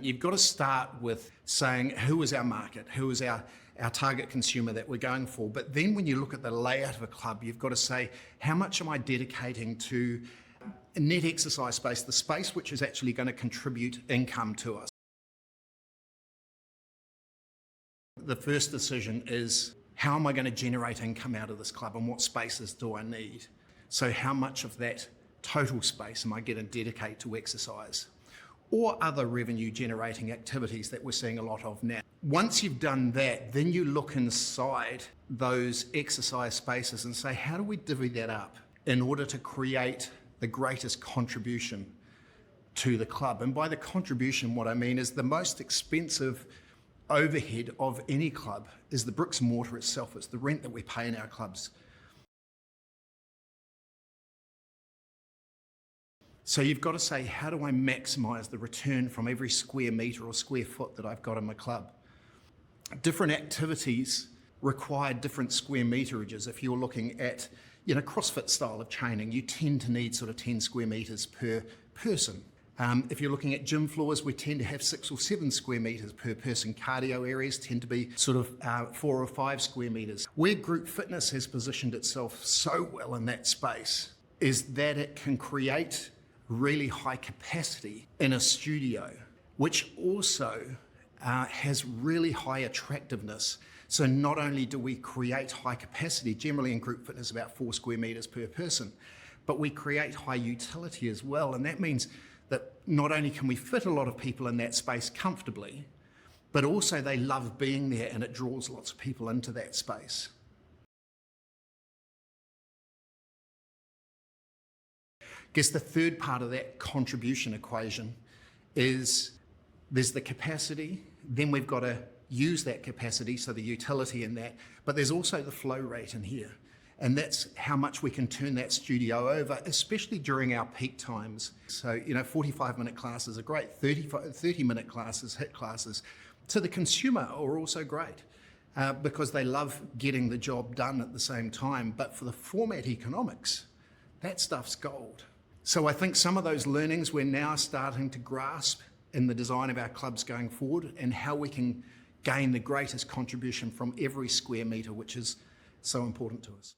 You've got to start with saying who is our market, who is our target consumer that we're going for. But then when you look at the layout of a club, you've got to say, how much am I dedicating to net exercise space, the space which is actually going to contribute income to us? The first decision is, how am I going to generate income out of this club and what spaces do I need? So how much of that total space am I going to dedicate to exercise or other revenue generating activities that we're seeing a lot of now? Once you've done that, then you look inside those exercise spaces and say, how do we divvy that up in order to create the greatest contribution to the club? And by the contribution, what I mean is the most expensive overhead of any club is the bricks and mortar itself. It's the rent that we pay in our clubs. So you've got to say, how do I maximize the return from every square meter or square foot that I've got in my club? Different activities require different square meterages. If you're looking at, CrossFit style of training, you tend to need sort of 10 square meters per person. If you're looking at gym floors, we tend to have 6 or 7 square meters per person. Cardio areas tend to be sort of 4 or 5 square meters. Where group fitness has positioned itself so well in that space is that it can create really high capacity in a studio, which also has really high attractiveness. So not only do we create high capacity, generally in group fitness about 4 square meters per person, but we create high utility as well. And that means that not only can we fit a lot of people in that space comfortably, but also they love being there and it draws lots of people into that space. I guess the third part of that contribution equation is there's the capacity, then we've got to use that capacity, so the utility in that, but there's also the flow rate in here. And that's how much we can turn that studio over, especially during our peak times. So, 45-minute classes are great. 30-minute classes, HIIT classes, to the consumer are also great because they love getting the job done at the same time. But for the format economics, that stuff's gold. So I think some of those learnings we're now starting to grasp in the design of our clubs going forward and how we can gain the greatest contribution from every square metre, which is so important to us.